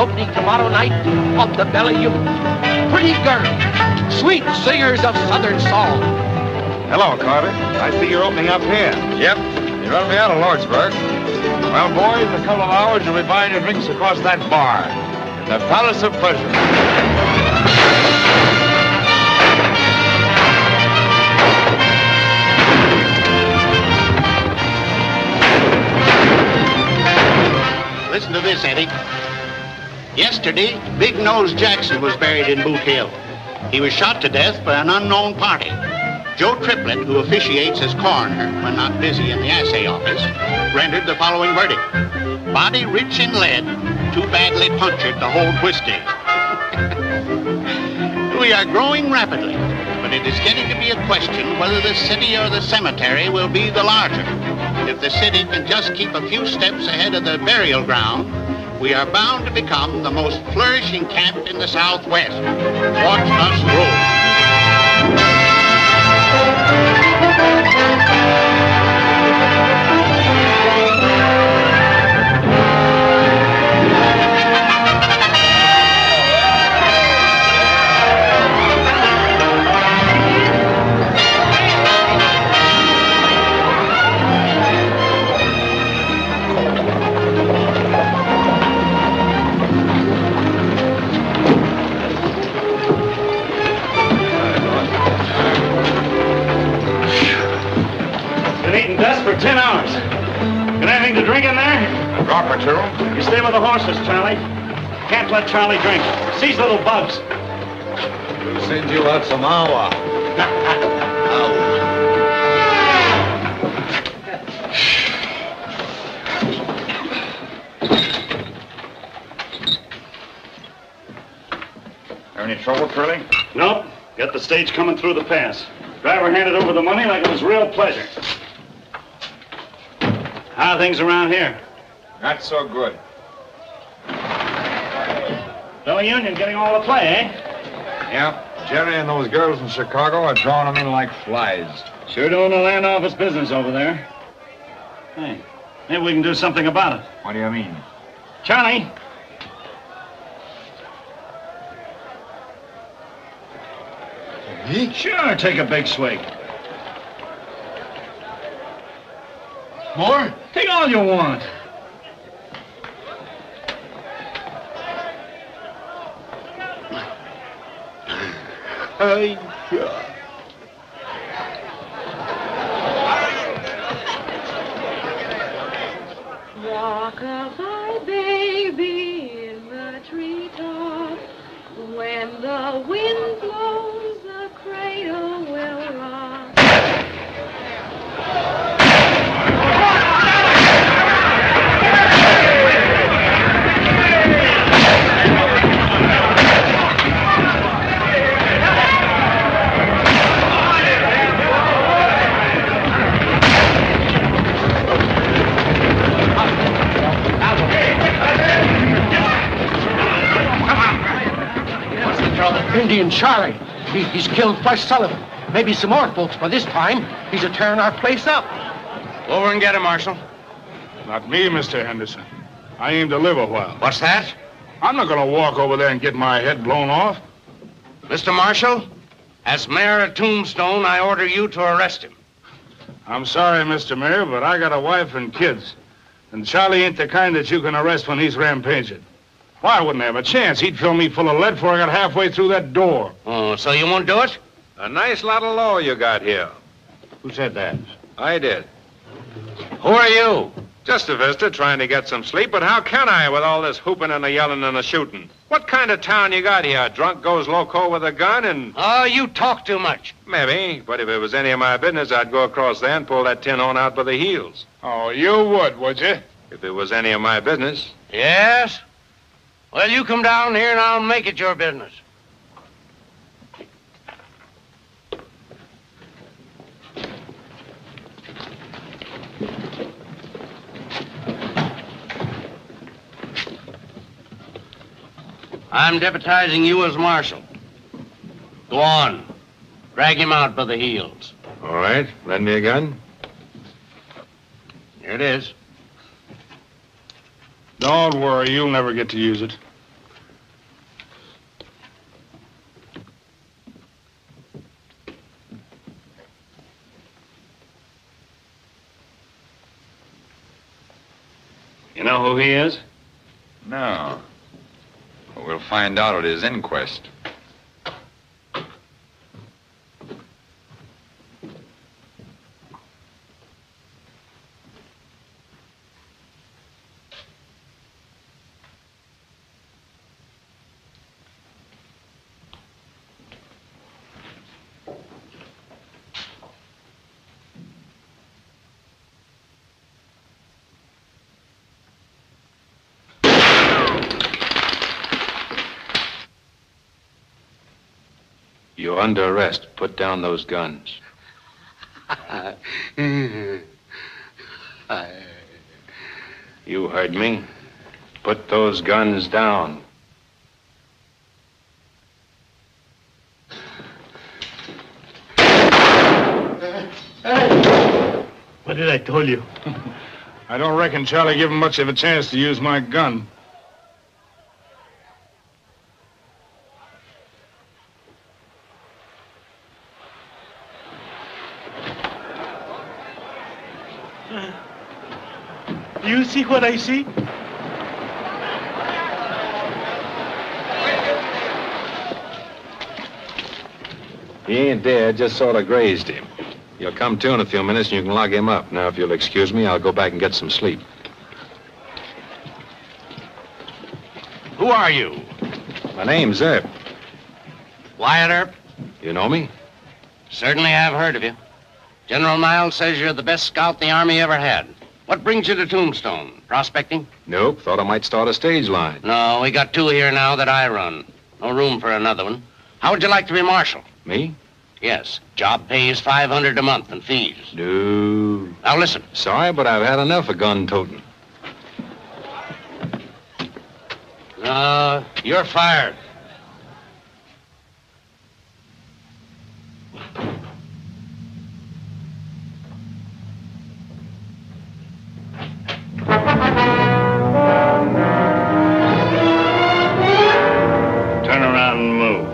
opening tomorrow night of the Bella Union. Pretty girls, sweet singers of Southern song. Hello, Carter. I see you're opening up here. Yep. You run me out of Lordsburg. Well, boys, in a couple of hours, you'll be buying your drinks across that bar. In the Palace of Pleasure. Listen to this, Eddie. Yesterday, Big Nose Jackson was buried in Boot Hill. He was shot to death by an unknown party. Joe Triplett, who officiates as coroner when not busy in the assay office, rendered the following verdict. Body rich in lead, too badly punctured to hold whiskey. We are growing rapidly, but it is getting to be a question whether the city or the cemetery will be the larger. If the city can just keep a few steps ahead of the burial ground, we are bound to become the most flourishing camp in the Southwest. Watch us roll. Dust for 10 hours. Got anything to drink in there? A drop or two. You stay with the horses, Charlie. Can't let Charlie drink. Seize little bugs. We'll send you out some awa. Have any trouble, Curly? Nope. Got the stage coming through the pass. Driver handed over the money like it was real pleasure. How are things around here? Not so good. Bella Union getting all the play, eh? Yeah. Jerry and those girls in Chicago are drawing them in like flies. Sure doing the land office business over there. Hey, maybe we can do something about it. What do you mean? Charlie. Me? Sure, take a big swig. More? Take all you want. Rock-a-bye, baby, in the treetop. When the wind blows, the cradle will rock. Indian Charlie. He's killed Flush Sullivan. Maybe some more folks by this time. He's tearing our place up. Over and get him, Marshal. Not me, Mr. Henderson. I aim to live a while. What's that? I'm not going to walk over there and get my head blown off. Mr. Marshal, as mayor of Tombstone, I order you to arrest him. I'm sorry, Mr. Mayor, but I got a wife and kids. And Charlie ain't the kind that you can arrest when he's rampaging. Why, I wouldn't have a chance. He'd fill me full of lead before I got halfway through that door. Oh, so you won't do it? A nice lot of law you got here. Who said that? I did. Who are you? Just a visitor trying to get some sleep, but how can I with all this hooping and the yelling and the shooting? What kind of town you got here? Drunk goes loco with a gun and... Oh, you talk too much. Maybe, but if it was any of my business, I'd go across there and pull that tin on out by the heels. Oh, you would you? If it was any of my business. Yes? Well, you come down here and I'll make it your business. I'm deputizing you as marshal. Go on. Drag him out by the heels. All right. Lend me a gun. Here it is. Don't worry. You'll never get to use it. You know who he is? No. But we'll find out at his inquest. You're under arrest. Put down those guns. You heard me. Put those guns down. What did I tell you? I don't reckon Charlie gave him much of a chance to use my gun. You see what I see? He ain't dead, just sort of grazed him. You'll come to in a few minutes and you can lock him up. Now, if you'll excuse me, I'll go back and get some sleep. Who are you? My name's Earp. Wyatt Earp? You know me? Certainly have heard of you. General Miles says you're the best scout the Army ever had. What brings you to Tombstone? Prospecting? Nope. Thought I might start a stage line. No, we got two here now that I run. No room for another one. How would you like to be Marshal? Me? Yes. Job pays $500 a month and fees. No. Now listen. Sorry, but I've had enough of gun toting. You're fired. Turn around and move.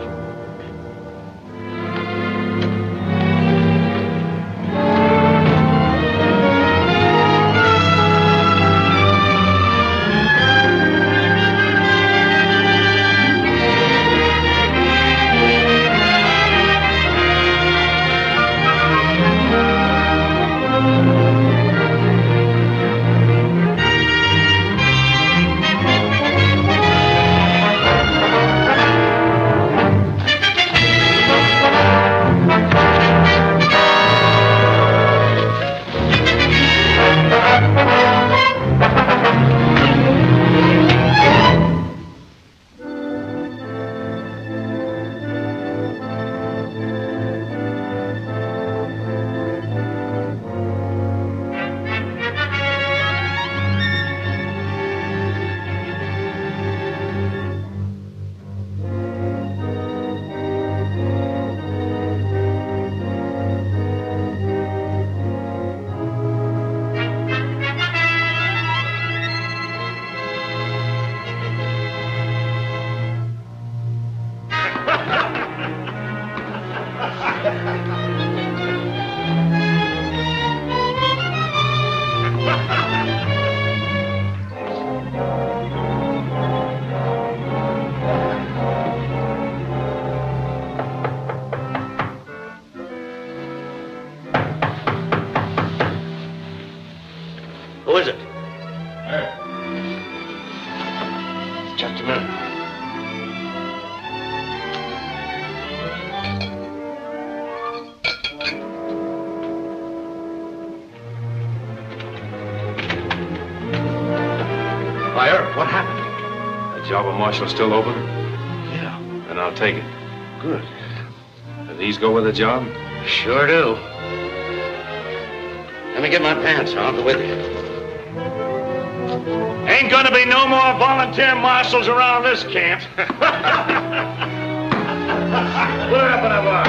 Who is it? Just a minute. Why, Earp, what happened? The job of Marshal still open? Yeah. Then I'll take it. Good. Do these go with the job? Sure do. Let me get my pants. I'll go with you. Ain't gonna be no more volunteer marshals around this camp. Put her up in a bar.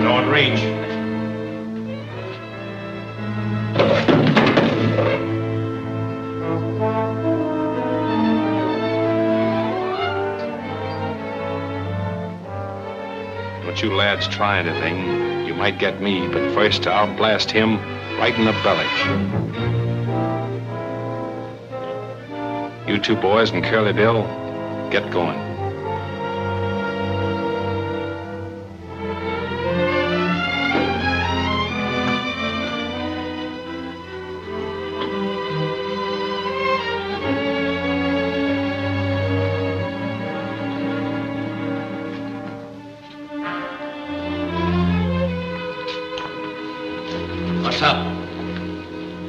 Don't reach. you lads try anything, you might get me, but first I'll blast him right in the belly. You two boys and Curly Bill, get going. What's up?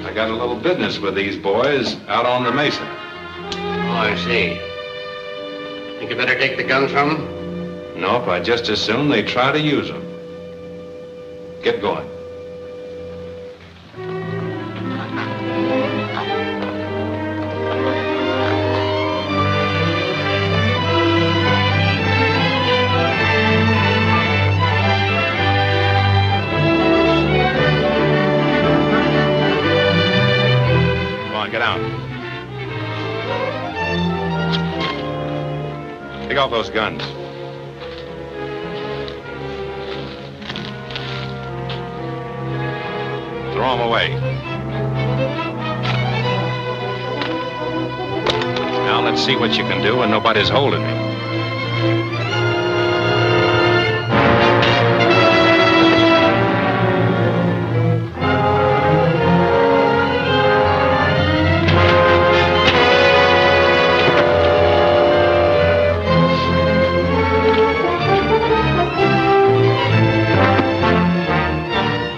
I got a little business with these boys out on the mesa. Oh, I see. Think you better take the guns from them? Nope, I'd just as soon they try to use them. Get going. Get out. Take off those guns. Throw them away. Now let's see what you can do when nobody's holding me.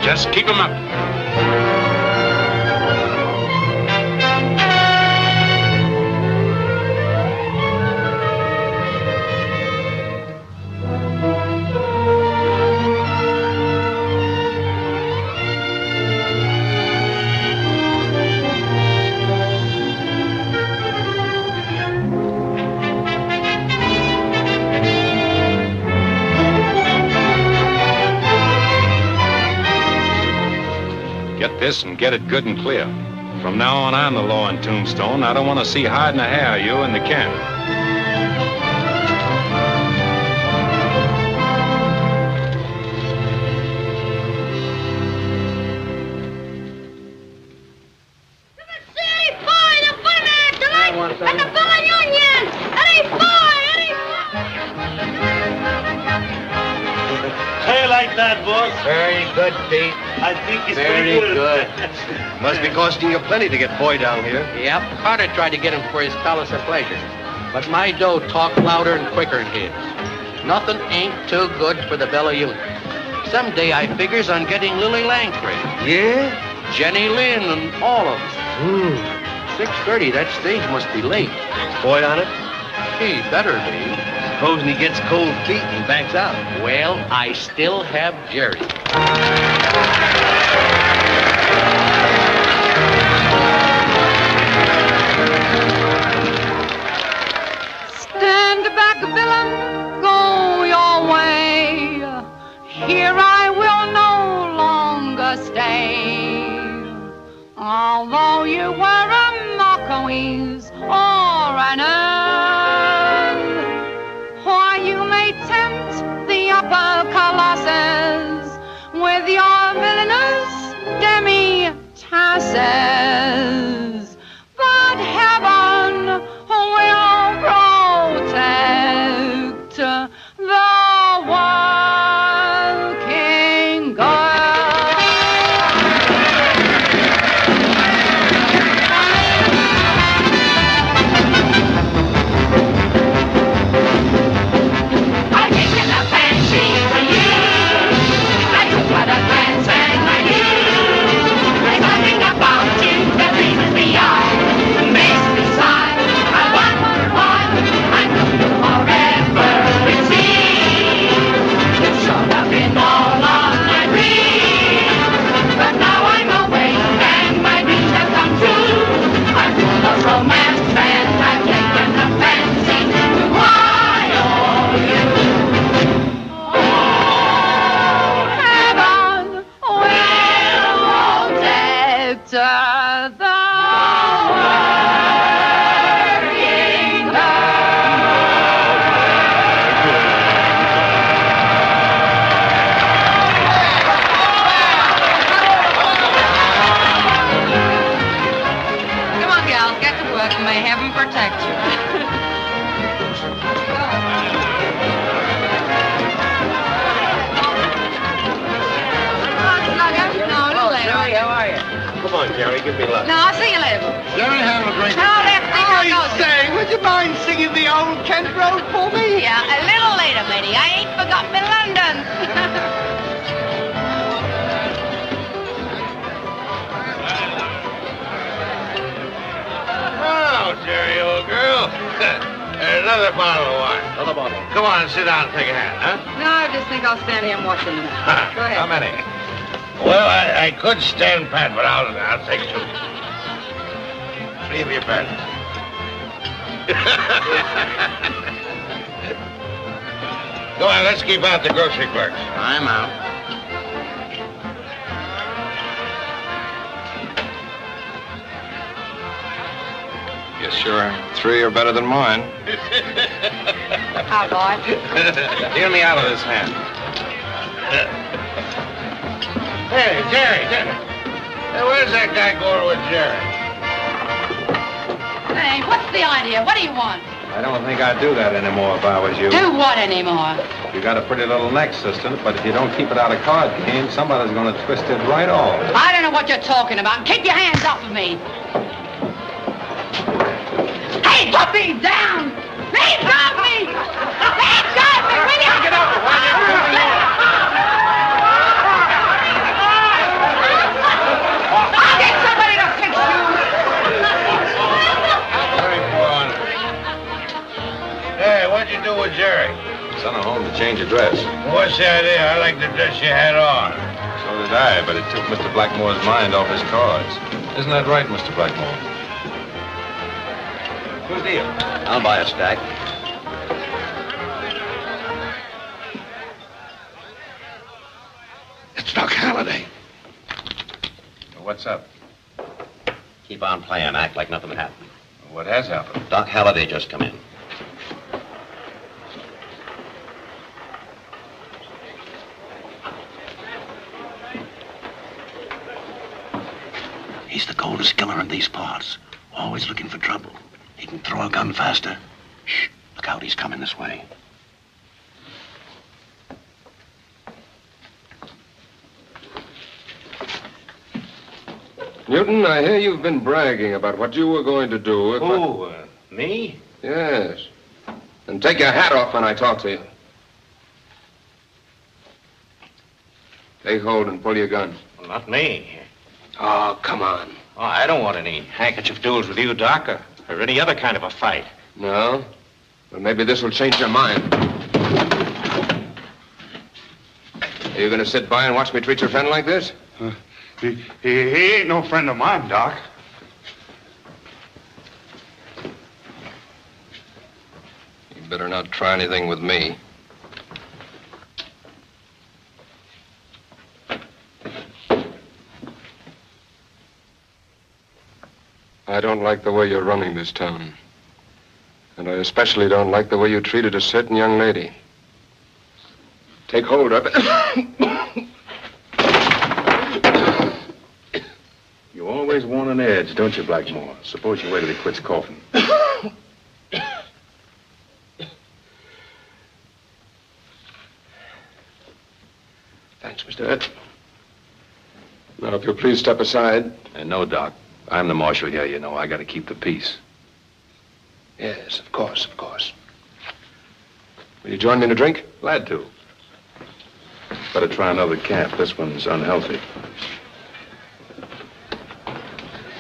Just keep them up. Get this and get it good and clear. From now on, I'm the law in Tombstone. I don't want to see hide and a hair of you in the camp. Very good, Pete. I think he's Very pretty good. Must be costing you plenty to get Boy down here. Yep, Carter tried to get him for his palace of pleasure. But my dough talked louder and quicker than his. Nothing ain't too good for the Bella Union. Someday I figures on getting Lily Langford. Yeah? Jenny Lynn and all of them. 6:30, that stage must be late. Boy on it? He better be. Supposing he gets cold feet and backs out. Well, I still have Jerry. Stand back, villain, go your way. Here I will no longer stay. Although you were a Marquis or an Earl, why you may tempt the upper colossus with your villainous demi-tasses. But heaven will protect the working girl. I've taken a fancy for you. I'll get to work and may heaven protect you. No, a little later. Jerry, how are you? Come on, Jerry, give me luck. No, I'll see you later. Jerry, have a drink. No, Say, would you mind singing the old Kent Road for me? Yeah, a little later, matey. I ain't forgot me London. Oh, Jerry, old girl. Another bottle of wine. Another bottle. Come on, sit down and take a hand, huh? No, I just think I'll stand here and watch them. Go ahead. How many? Well, I could stand pat, but I'll take two. Leave your pen. Go on, let's keep out the grocery clerks. I'm out. Yes, sure. 3 are better than mine. How, boy? Deal me out of this hand. Hey, Jerry. Hey, where's that guy going with Jerry? Hey, what's the idea? What do you want? I don't think I'd do that anymore if I was you. Do what anymore? You got a pretty little neck, sister, but if you don't keep it out of card game, somebody's going to twist it right off. I don't know what you're talking about. Keep your hands off of me. Hey, put me down! Let go of me! Let go of me! Will you? Get up! I'll get somebody to fix you! Hey, what'd you do with Jerry? Sent her home to change her dress. What's the idea? I like the dress you had on. So did I, but it took Mr. Blackmore's mind off his cards. Isn't that right, Mr. Blackmore? Good deal. I'll buy a stack. It's Doc Halliday. What's up? Keep on playing. Act like nothing happened. What has happened? Doc Halliday just come in. He's the coldest killer in these parts. Always looking for trouble. He can throw a gun faster. Shh. Look out, he's coming this way. Newton, I hear you've been bragging about what you were going to do if Who, me? Yes. And take your hat off when I talk to you. Take hold and pull your gun. Well, not me. Oh, come on. Oh, I don't want any handkerchief duels with you, Doc, or any other kind of a fight. No? Well, maybe this will change your mind. Are you going to sit by and watch me treat your friend like this? He ain't no friend of mine, Doc. You better not try anything with me. I don't like the way you're running this town. And I especially don't like the way you treated a certain young lady. Take hold of it. You always want an edge, don't you, Blackmore? Suppose you wait till he quits coughing. Thanks, Mr. Earp. Now, if you'll please step aside. No, Doc. I'm the marshal here, you know. I got to keep the peace. Yes, of course, of course. Will you join me in a drink? Glad to. Better try another camp. This one's unhealthy.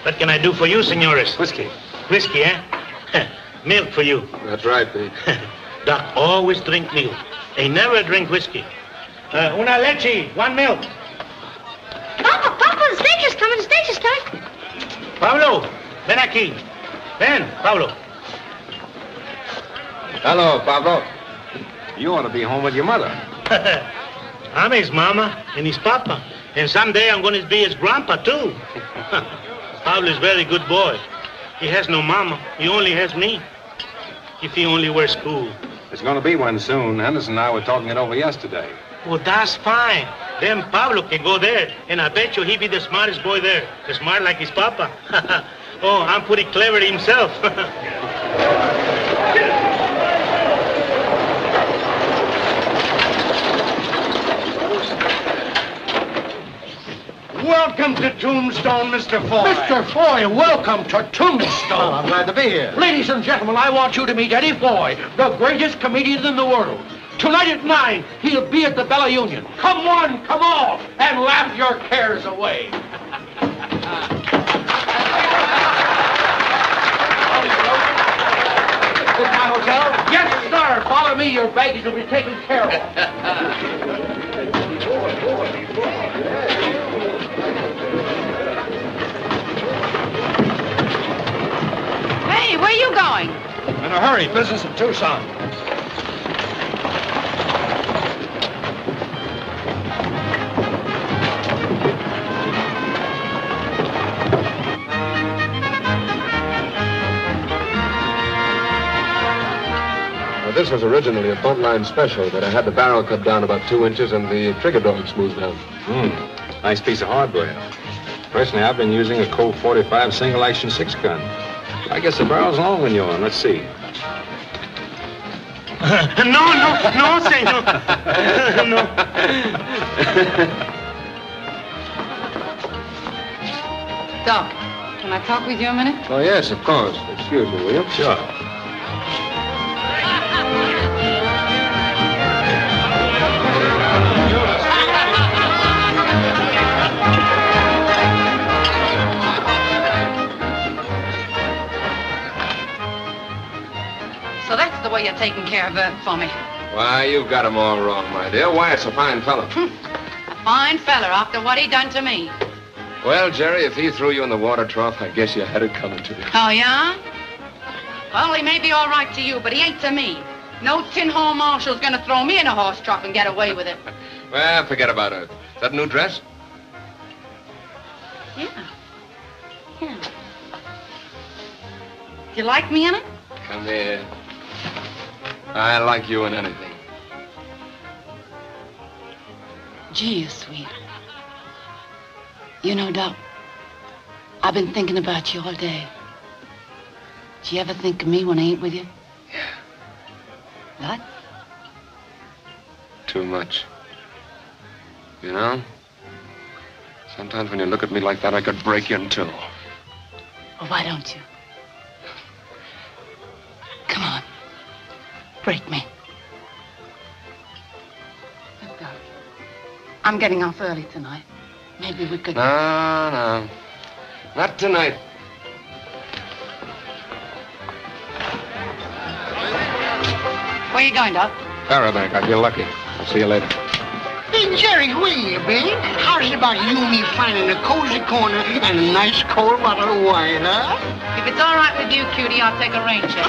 What can I do for you, senores? Whiskey. Whiskey, eh? Milk for you. That's right, Pete. Doc always drink milk. They never drink whiskey. Una leche, 1 milk. Papa, the stage is coming, the stage is coming. Pablo, ven aquí. Ven, Pablo. Hello, Pablo. You ought to be home with your mother. I'm his mama and his papa. And someday I'm going to be his grandpa, too. Pablo is a very good boy. He has no mama. He only has me. If he only were school. There's going to be one soon. Henderson and I were talking it over yesterday. Well, that's fine. Then Pablo can go there. And I bet you he'll be the smartest boy there. As smart like his papa. Oh, I'm pretty clever himself. Welcome to Tombstone, Mr. Foy. Mr. Foy, welcome to Tombstone. Oh, I'm glad to be here. Ladies and gentlemen, I want you to meet Eddie Foy, the greatest comedian in the world. Tonight at 9, he'll be at the Bella Union. Come one, come all, and laugh your cares away. Is my hotel? Yes, sir. Follow me. Your baggage will be taken care of. Hey, where are you going? In a hurry. Business in Tucson. This was originally a buntline special, but I had the barrel cut down about 2 inches and the trigger dog smoothed down. Nice piece of hardware. Personally, I've been using a Colt 45 single-action 6-gun. I guess the barrel's long on yours. Let's see. No, say no. No. Doc, can I talk with you a minute? Oh, yes, of course. Excuse me, will you? Sure. So that's the way you're taking care of Earp for me. Why, you've got him all wrong, my dear. Wyatt's a fine fellow. A fine fella after what he done to me. Well, Jerry, if he threw you in the water trough, I guess you had it coming to you. Oh, yeah? Well, he may be all right to you, but he ain't to me. No tin-hole Marshal's gonna throw me in a horse trough and get away with it. Well, forget about it. Is that a new dress? Yeah. You like me in it? Come here. I like you in anything. Gee, you're sweet. You know, Doc, I've been thinking about you all day. Do you ever think of me when I ain't with you? Yeah. What? Too much. You know? Sometimes when you look at me like that, I could break you in two. Well, why don't you? Come on. Break me. Look, Doc, I'm getting off early tonight. Maybe we could... No. Not tonight. Where you going, Doc? Parabank. I feel lucky. I'll see you later. Hey, Jerry, where you been? How's it about you and me finding a cozy corner and a nice cold bottle of wine, huh? If it's all right with you, cutie, I'll take a rain check.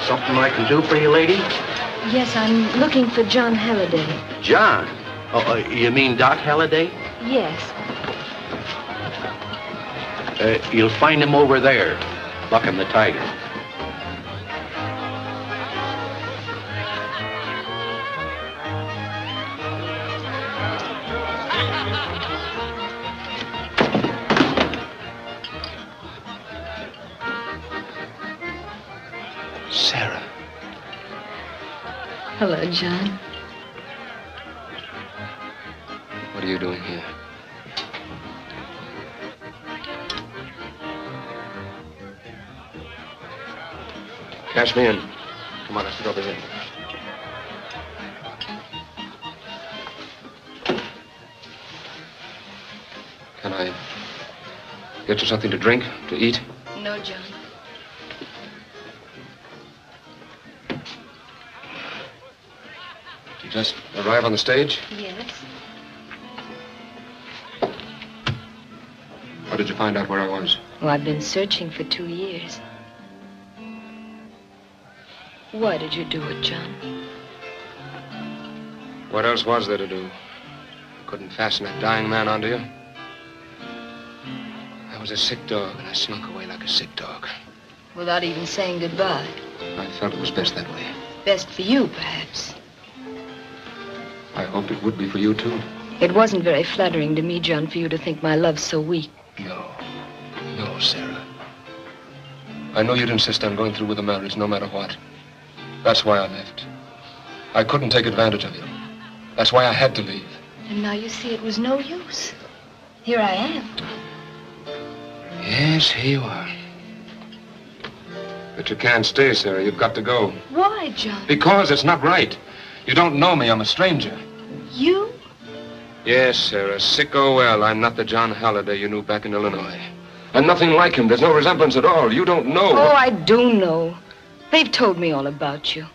Something I can do for you, lady? Yes, I'm looking for John Halliday. John? Oh, you mean Doc Halliday? Yes. You'll find him over there, bucking the tiger. Sarah. Hello, John. What are you doing here? Cash me in. Come on, let's get over here. Can I get you something to drink, to eat? No, John. You just arrive on the stage? Yes. How did you find out where I was? Well, I've been searching for 2 years. Why did you do it, John? What else was there to do? Couldn't fasten a dying man onto you? I was a sick dog, and I slunk away like a sick dog. Without even saying goodbye. I felt it was best that way. Best for you, perhaps. I hoped it would be for you, too. It wasn't very flattering to me, John, for you to think my love so weak. No, Sarah. I know you'd insist on going through with the marriage no matter what. That's why I left. I couldn't take advantage of you. That's why I had to leave. And now you see it was no use. Here I am. Yes, here you are. But you can't stay, Sarah. You've got to go. Why, John? Because it's not right. You don't know me. I'm a stranger. You? Yes, Sarah. Sick or well, I'm not the John Halliday you knew back in Illinois. I'm nothing like him. There's no resemblance at all. You don't know. Oh, I do know. They've told me all about you.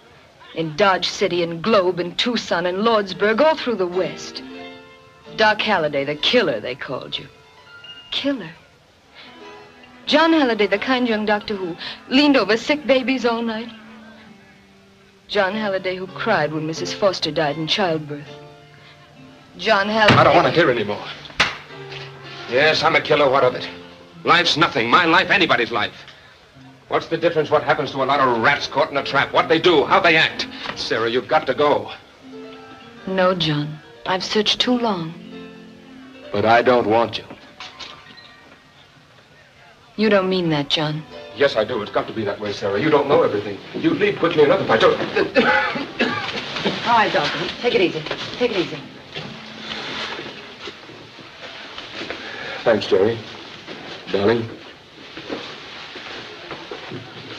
In Dodge City and Globe and Tucson and Lordsburg, all through the West. Doc Halliday, the killer, they called you. Killer? John Halliday, the kind young doctor who leaned over sick babies all night. John Halliday who cried when Mrs. Foster died in childbirth. John Halliday... I don't want to hear anymore. Yes, I'm a killer. What of it? Life's nothing. My life, anybody's life. What's the difference what happens to a lot of rats caught in a trap? What they do, how they act. Sarah, you've got to go. No, John. I've searched too long. But I don't want you. You don't mean that, John. Yes, I do. It's got to be that way, Sarah. You don't know everything. You'd leave quickly enough if I don't. All right, Doctor. Take it easy. Take it easy. Thanks, Jerry. Darling.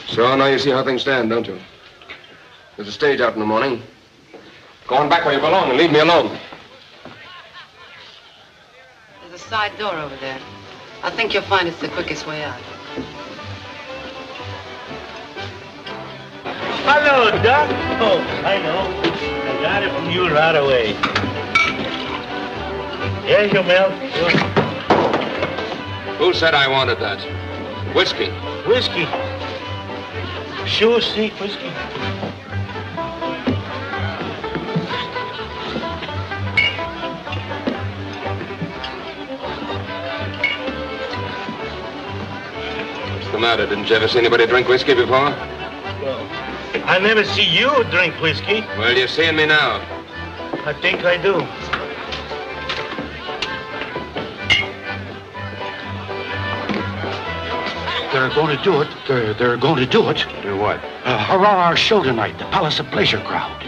So now you see how things stand, don't you? There's a stage out in the morning. Go on back where you belong and leave me alone. There's a side door over there. I think you'll find it's the quickest way out. Hello, Doc. Oh, I know. I got it from you right away. Here's your milk. Who said I wanted that? Whiskey. Whiskey. Sure, see, whiskey. What's the matter? Didn't you ever see anybody drink whiskey before? Well, I never see you drink whiskey. Well, you're seeing me now. I think I do. They're going to do it. They're going to do it. Do what? Hurrah our show tonight, the Palace of Pleasure crowd.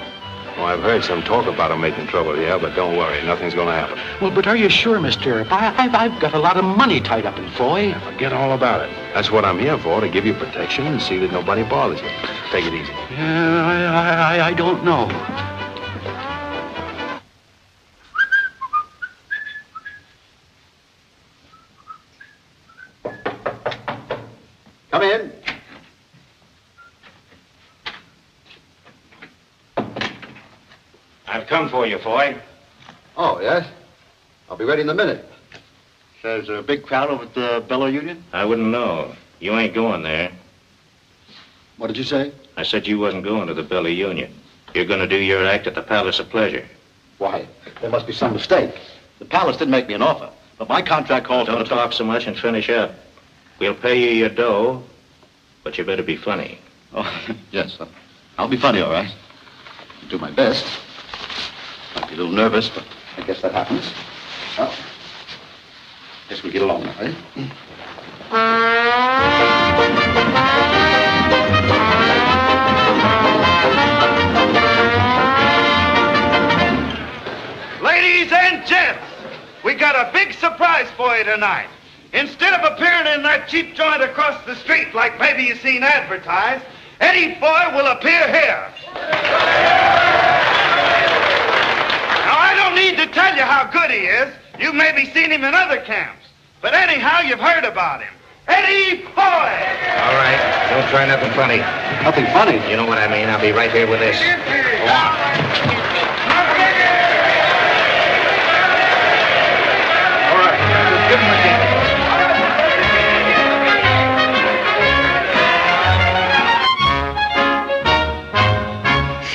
Oh, I've heard some talk about them making trouble, yeah, but don't worry, nothing's going to happen. Well, but are you sure, Mr. Earp? I've got a lot of money tied up in Foy. Forget all about it. That's what I'm here for, to give you protection and see that nobody bothers you. Take it easy. Yeah, I don't know. Come in. I've come for you, Foy. Oh, yes? I'll be ready in a minute. So there's a big crowd over at the Bellow Union? I wouldn't know. You ain't going there. What did you say? I said you wasn't going to the Bellow Union. You're going to do your act at the Palace of Pleasure. Why, there must be some mistake. The Palace did make me an offer, but my contract calls for... Don't talk so much and finish up. We'll pay you your dough, but you better be funny. Oh, yes. I'll be funny, all right. I'll do my best. Might be a little nervous, but I guess that happens. Well, guess we'll get along now, eh? Ladies and gents, we got a big surprise for you tonight. Instead of appearing in that cheap joint across the street like maybe you seen advertised, Eddie Foy will appear here. Now, I don't need to tell you how good he is. You've maybe seen him in other camps. But anyhow, you've heard about him. Eddie Foy! All right, don't try nothing funny. Nothing funny? You know what I mean. I'll be right here with this. Go on. All right, just give him a chance.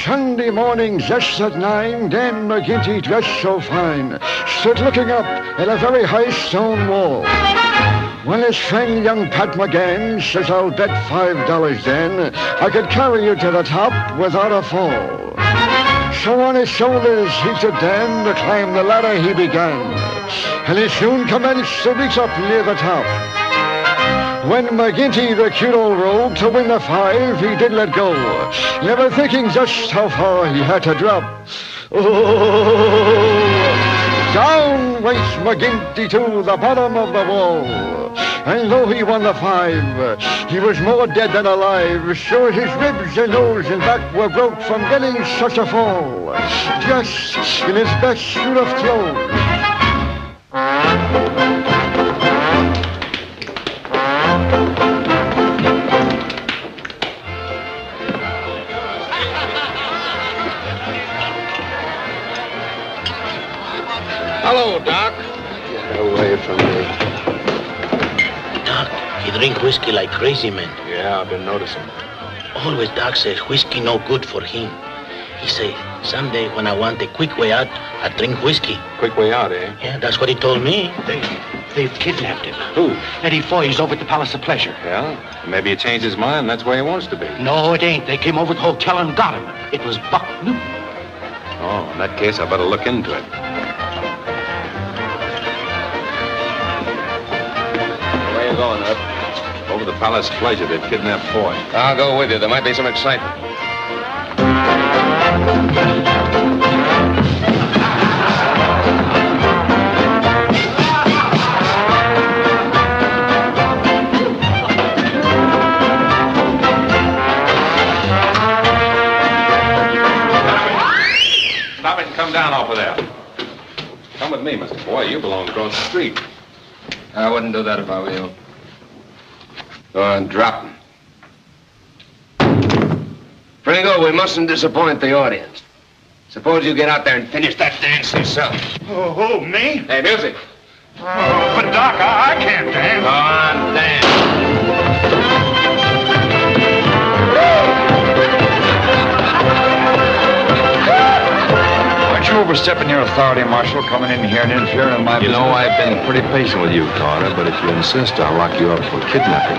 Sunday morning, just at 9, Dan McGinty, dressed so fine, stood looking up at a very high stone wall. When his friend young Pat McGann says, I'll bet $5 then I could carry you to the top without a fall. So on his shoulders he took Dan to climb the ladder he began, and he soon commenced to reach up near the top. When McGinty, the cute old rogue, to win the 5, he did let go, never thinking just how far he had to drop. Oh, down went McGinty to the bottom of the wall. And though he won the 5, he was more dead than alive. Sure, his ribs and nose and back were broke from getting such a fall, dressed in his best suit of clothes. Hello, Doc. Get away from me. Doc, he drink whiskey like crazy, man. Yeah, I've been noticing. Always Doc says whiskey no good for him. He say, someday when I want a quick way out, I drink whiskey. Quick way out, eh? Yeah, that's what he told me. They've kidnapped him. Who? Eddie Foy's over at the Palace of Pleasure. Yeah? Maybe he changed his mind. That's where he wants to be. No, it ain't. They came over to the hotel and got him. It was Buck Newton. Oh, in that case, I better look into it. Where you going, Earp? Over the Palace of Pleasure. They've kidnapped Foy. I'll go with you. There might be some excitement. Stop it and come down off of there. Come with me, Mr. Foy. You belong across the street. I wouldn't do that if I were you. Go on, drop him. Pringle, we mustn't disappoint the audience. Suppose you get out there and finish that dance yourself. Oh, who, me? Hey, music. Oh, but Doc, I can't dance. Go on, dance. Aren't you overstepping your authority, Marshal, coming in here and interfering in my business? You know, I've been pretty patient with you, Carter, but if you insist, I'll lock you up for kidnapping.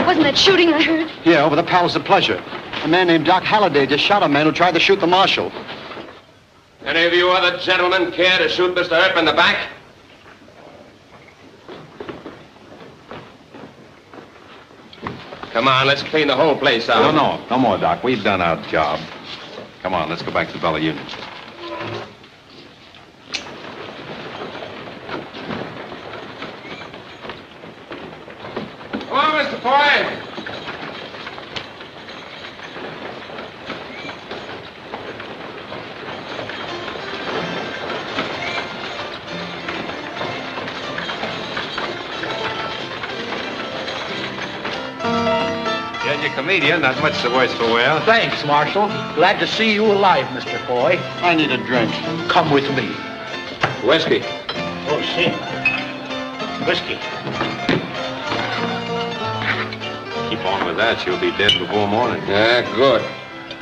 Wasn't that shooting I heard? Yeah, over the Palace of Pleasure. A man named Doc Halliday just shot a man who tried to shoot the Marshal. Any of you other gentlemen care to shoot Mr. Earp in the back? Come on, let's clean the whole place out. No more, Doc. We've done our job. Come on, let's go back to the Bella Union. Come on, Mr. Foy. Judge a comedian, not much the worse for wear. Thanks, Marshal. Glad to see you alive, Mr. Foy. I need a drink. Come with me. Whiskey. Oh, see. Whiskey. Keep on with that. You'll be dead before morning. Yeah, good.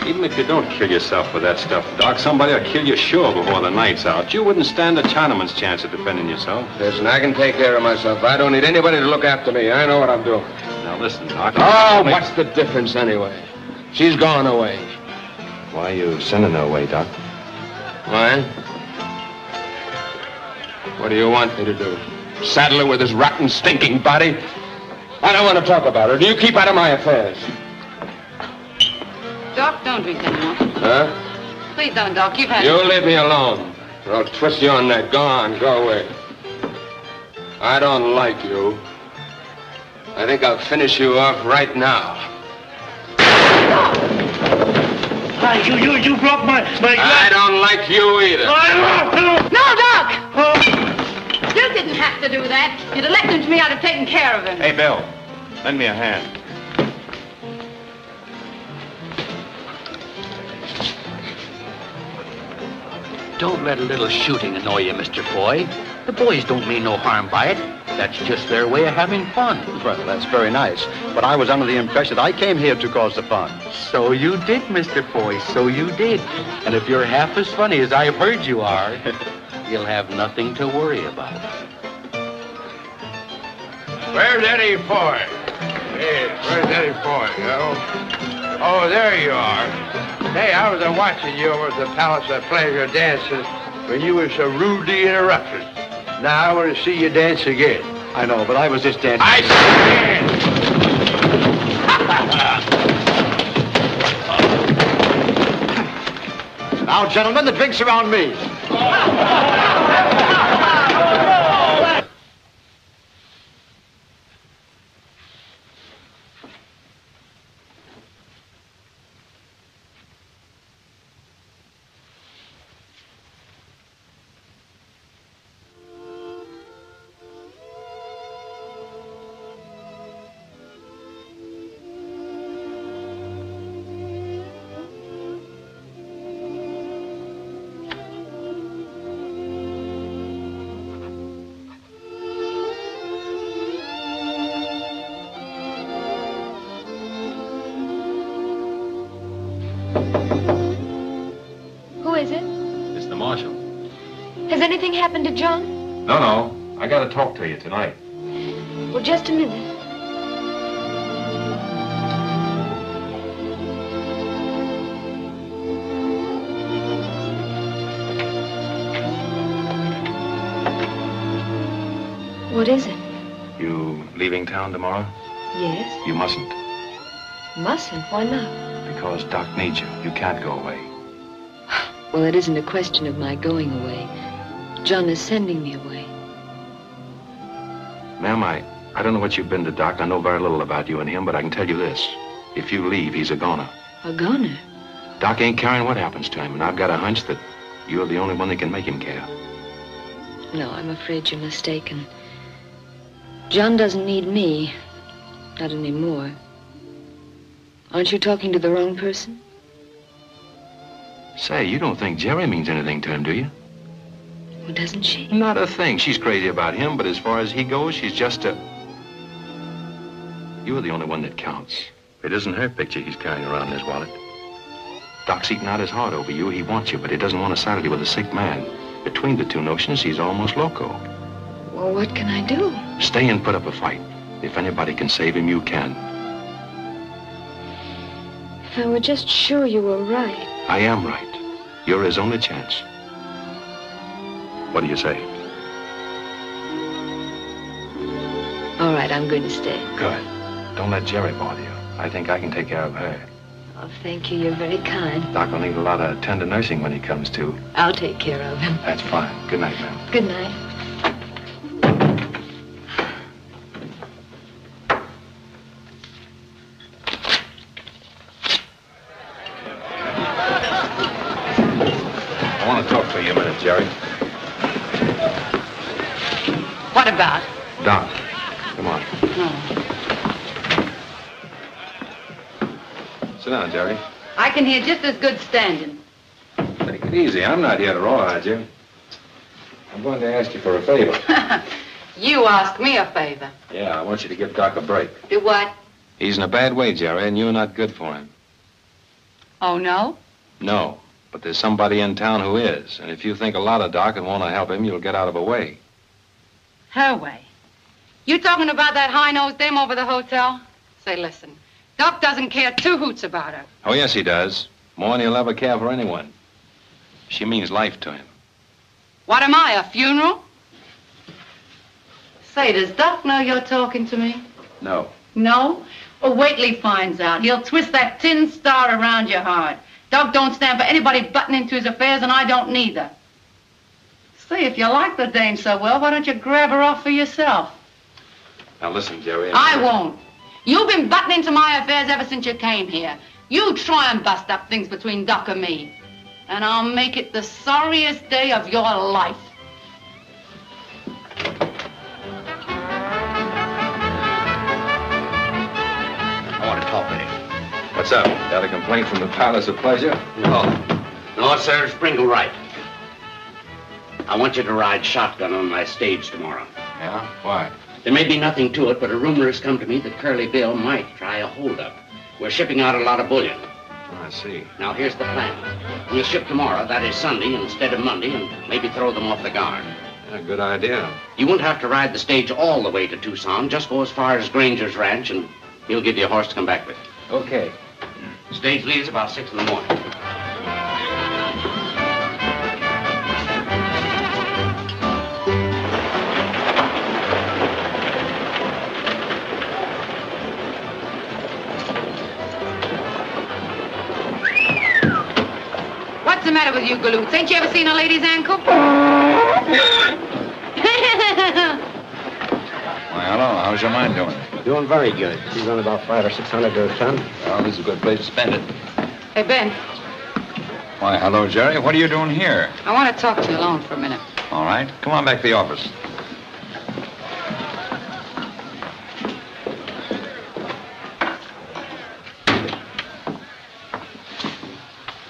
Even if you don't kill yourself with that stuff, Doc, somebody will kill you sure before the night's out. You wouldn't stand a Chinaman's chance of defending yourself. Listen, I can take care of myself. I don't need anybody to look after me. I know what I'm doing. Now, listen, Doc. Oh, what's the difference anyway? She's gone away. Why are you sending her away, Doc? Why? What do you want me to do? Saddle her with his rotten, stinking body? I don't want to talk about her. Do you keep out of my affairs? Doc, don't drink anymore. Huh? Please don't, Doc. You've had... You leave me alone, or I'll twist your neck. Go on, go away. I don't like you. I think I'll finish you off right now. You broke my... I don't like you either. No, Doc! You didn't have to do that. You'd have left him to me. I'd have taken care of him. Hey, Bill, lend me a hand. Don't let a little shooting annoy you, Mr. Foy. The boys don't mean no harm by it. That's just their way of having fun. Well, that's very nice. But I was under the impression that I came here to cause the fun. So you did, Mr. Foy, so you did. And if you're half as funny as I've heard you are, you'll have nothing to worry about. Where's Eddie Foy? Hey, where's Eddie Foy, Oh, there you are. Hey, I was watching you over at the Palace of Pleasure dances when you were so rudely interrupted. Now I want to see you dance again. I know, but I was just dancing. I stand! Now, gentlemen, the drink's around me. It's the Marshal. Has anything happened to John? No. I gotta talk to you tonight. Well, just a minute. What is it? You leaving town tomorrow? Yes. You mustn't. Mustn't? Why not? Because Doc needs you. You can't go away. Well, it isn't a question of my going away. John is sending me away. Ma'am, I don't know what you've been to Doc. I know very little about you and him, but I can tell you this. If you leave, he's a goner. A goner? Doc ain't caring what happens to him, and I've got a hunch that you're the only one that can make him care. No, I'm afraid you're mistaken. John doesn't need me. Not anymore. Aren't you talking to the wrong person? Say, you don't think Jerry means anything to him, do you? Well, doesn't she? Not a thing. She's crazy about him, but as far as he goes, she's just a... You're the only one that counts. It isn't her picture he's carrying around in his wallet. Doc's eating out his heart over you. He wants you, but he doesn't want to saddle you with a sick man. Between the two notions, he's almost loco. Well, what can I do? Stay and put up a fight. If anybody can save him, you can. If I were just sure you were right. I am right. You're his only chance. What do you say? All right, I'm going to stay. Good. Don't let Jerry bother you. I think I can take care of her. Oh, thank you. You're very kind. Doc will need a lot of tender nursing when he comes to. I'll take care of him. That's fine. Good night, ma'am. Good night. I want to talk to you a minute, Jerry. What about? Doc, come on. Sit down, Jerry. I can hear just as good standing. Take it easy. I'm not here to rawhide you. I'm going to ask you for a favor. You ask me a favor. Yeah, I want you to give Doc a break. Do what? He's in a bad way, Jerry, and you're not good for him. Oh, no? No, but there's somebody in town who is. And if you think a lot of Doc and want to help him, you'll get out of her way. Her way. You talking about that high-nosed dame over the hotel? Say, listen, Doc doesn't care two hoots about her. Oh, yes, he does. More than he'll ever care for anyone. She means life to him. What am I, a funeral? Say, does Doc know you're talking to me? No. No? Well, wait till he finds out. He'll twist that tin star around your heart. Doc don't stand for anybody butting into his affairs, and I don't neither. Say, if you like the dame so well, why don't you grab her off for yourself? Now, listen, Jerry. I won't. You've been butting into my affairs ever since you came here. You try and bust up things between Doc and me, and I'll make it the sorriest day of your life. I want to talk with him. What's up? Got a complaint from the Palace of Pleasure? No, sir, Sprinkle right. I want you to ride shotgun on my stage tomorrow. Yeah? Why? There may be nothing to it, but a rumor has come to me that Curly Bill might try a holdup. We're shipping out a lot of bullion. Oh, I see. Now, here's the plan. We'll ship tomorrow, that is Sunday, instead of Monday, and maybe throw them off the guard. Yeah, good idea. You won't have to ride the stage all the way to Tucson. Just go as far as Granger's ranch, and he'll give you a horse to come back with. Okay. Stage leaves about 6 in the morning. What's the matter with you, galoots? Ain't you ever seen a lady's ankle? Why, hello. How's your mind doing? Doing very good. She's on about 500 or 600 to a ton. Well, this is a good place to spend it. Hey, Ben, Why, hello, Jerry. What are you doing here? I want to talk to you alone for a minute. All right. Come on back to the office.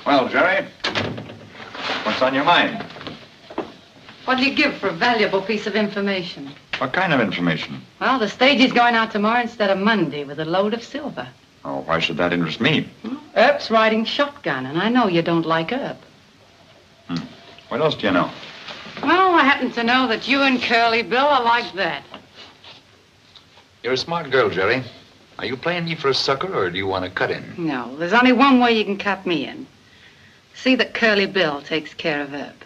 Well, Jerry, what's on your mind? What'll you give for a valuable piece of information? What kind of information? Well, the stage is going out tomorrow instead of Monday with a load of silver. Oh, why should that interest me? Earp's riding shotgun, and I know you don't like Earp. What else do you know? Well, I happen to know that you and Curly Bill are like that. You're a smart girl, Jerry. Are you playing me for a sucker, or do you want to cut in? No, there's only one way you can cut me in. See that Curly Bill takes care of Earp.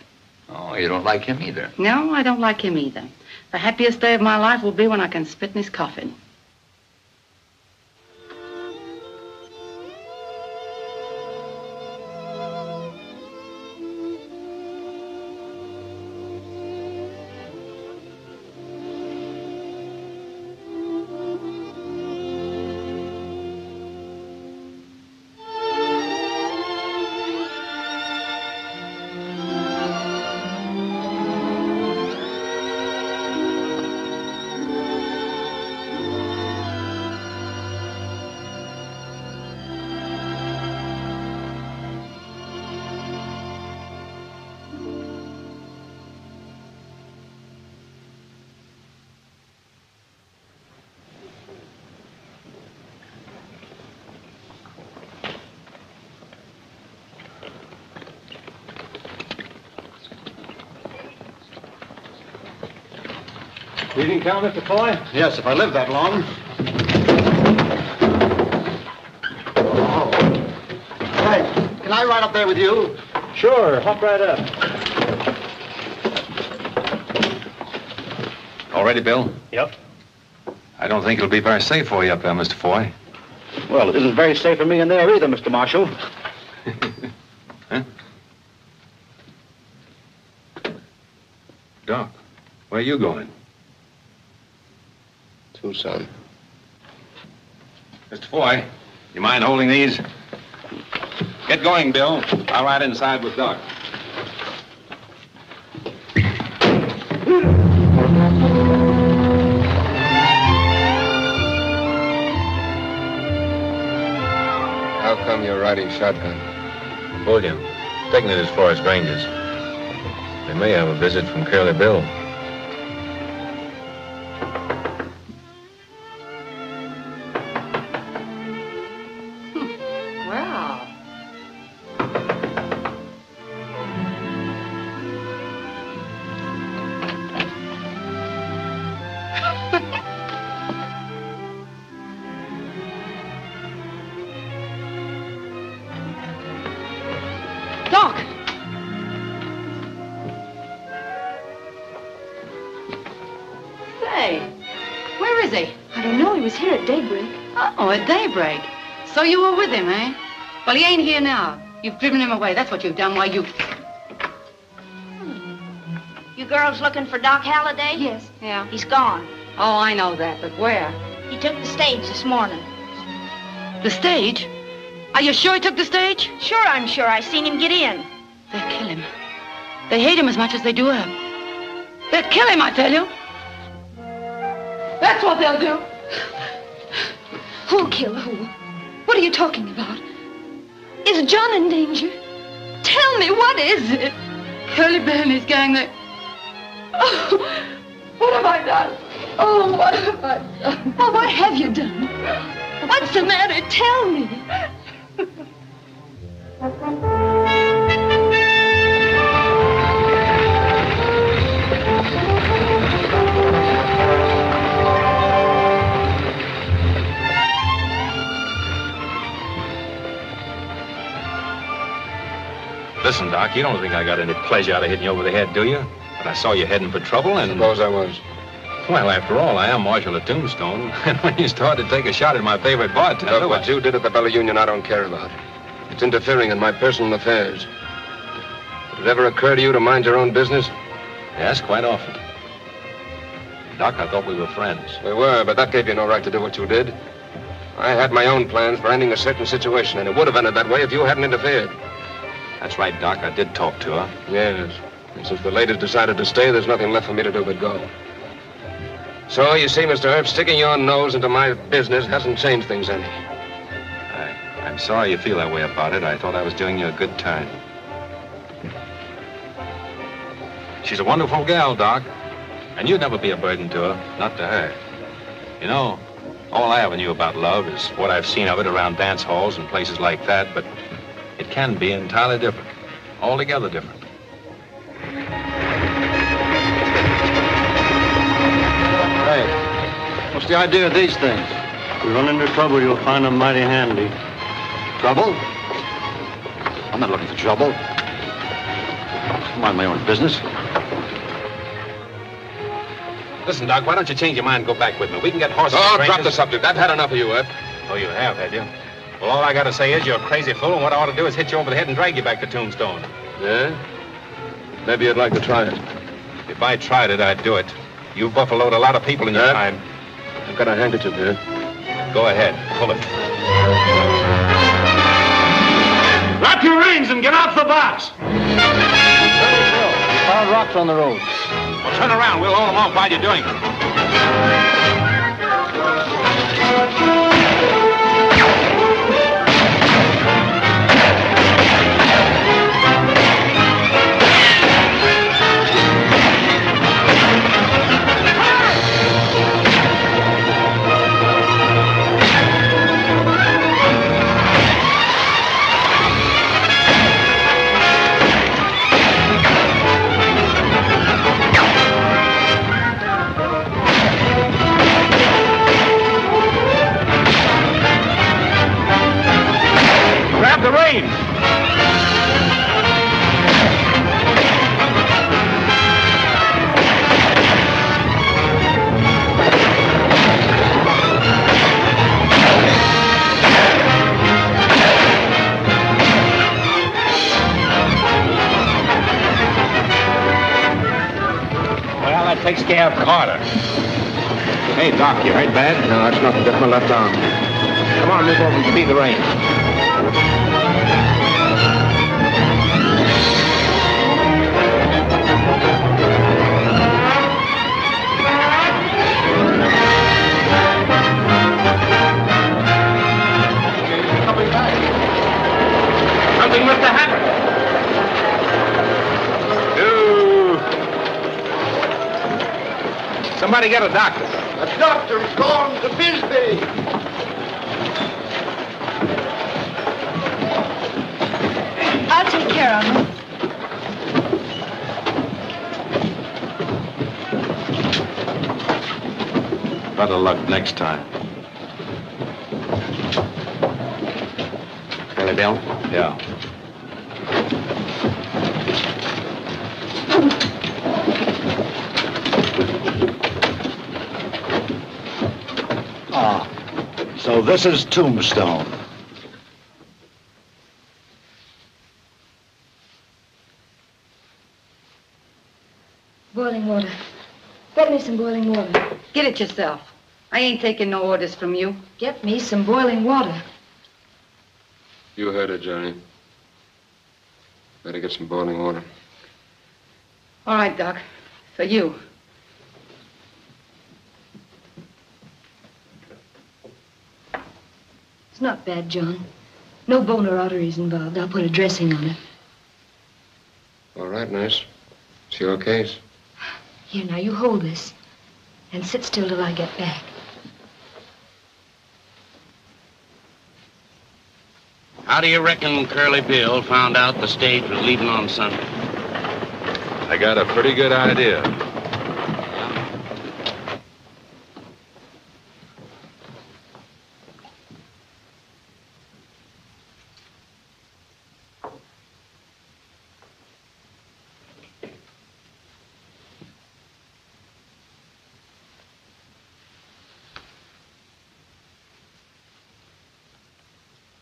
Oh, you don't like him either. No, I don't like him either. The happiest day of my life will be when I can spit in his coffin. Evening, Cal, Mr. Foy? Yes, if I live that long. Oh. Hey, can I ride up there with you? Sure, hop right up. All ready, Bill? Yep. I don't think it'll be very safe for you up there, Mr. Foy. Well, it isn't very safe for me in there either, Mr. Marshal. Huh? Doc, where are you going? Tucson. Mr. Foy, you mind holding these? Get going, Bill. I'll ride inside with Doc. How come you're riding shotgun? Bullion. Taking it as far as Granger's. They may have a visit from Curly Bill. Well. Doc! Say, where is he? I don't know. He was here at daybreak. Oh, at daybreak. So you were with him, eh? Well, he ain't here now. You've driven him away. That's what you've done. Why, you... You girls looking for Doc Halliday? Yes. Yeah. He's gone. Oh, I know that, but where? He took the stage this morning. The stage? Are you sure he took the stage? Sure, I'm sure. I seen him get in. They'll kill him. They hate him as much as they do her. They'll kill him, I tell you. That's what they'll do. Who'll kill who? What are you talking about? Is John in danger? Tell me, what is it? Curly Bill and his gang, they... Oh, What have I done? Oh, what have I done? Oh, what have you done? What's the matter? Tell me. Listen, Doc, you don't think I got any pleasure out of hitting you over the head, do you? But I saw you heading for trouble and... Suppose I was. Well, after all, I am Marshal of Tombstone. And when you started to take a shot at my favorite bartender... Look, what you did at the Bella Union, I don't care about. It's interfering in my personal affairs. Did it ever occur to you to mind your own business? Yes, quite often. Doc, I thought we were friends. We were, but that gave you no right to do what you did. I had my own plans for ending a certain situation, and it would have ended that way if you hadn't interfered. That's right, Doc. I did talk to her. Yes. And since the ladies decided to stay, there's nothing left for me to do but go. So, you see, Mr. Earp, sticking your nose into my business hasn't changed things any. I'm sorry you feel that way about it. I thought I was doing you a good turn. She's a wonderful gal, Doc. And you'd never be a burden to her, not to her. You know, all I ever knew about love is what I've seen of it around dance halls and places like that, but it can be entirely different, altogether different. Hey, what's the idea of these things? If you run into trouble, you'll find them mighty handy. Trouble? I'm not looking for trouble. I mind my own business. Listen, Doc, why don't you change your mind and go back with me? We can get horses. Oh, drop the subject. I've had enough of you, Earp. Oh, you have you? Well, all I got to say is you're a crazy fool, and what I ought to do is hit you over the head and drag you back to Tombstone. Yeah? Maybe you'd like to try it. If I tried it, I'd do it. You buffaloed a lot of people in your time. I've got a handkerchief here. Go ahead. Pull it. Drop your reins and get off the box. We found rocks on the road. Well, turn around. We'll hold them off while you're doing it. Grab the reins. Well, that takes care of Carter. Hey, Doc, you hurt bad? No, it's nothing. Just my left arm. Come on, move over and speed the reins. Something must have happened. Somebody get a doctor. The doctor's gone to Bisbee. I'll take care of him. Better luck next time. Billy Bill? Yeah. So this is Tombstone. Boiling water. Get me some boiling water. Get it yourself. I ain't taking no orders from you. Get me some boiling water. You heard it, Johnny. Better get some boiling water. All right, Doc. For you. It's not bad, John. No bone or arteries involved. I'll put a dressing on it. All right, nurse. It's your case. Here, now, you hold this. And sit still till I get back. How do you reckon Curly Bill found out the stage was leaving on Sunday? I got a pretty good idea.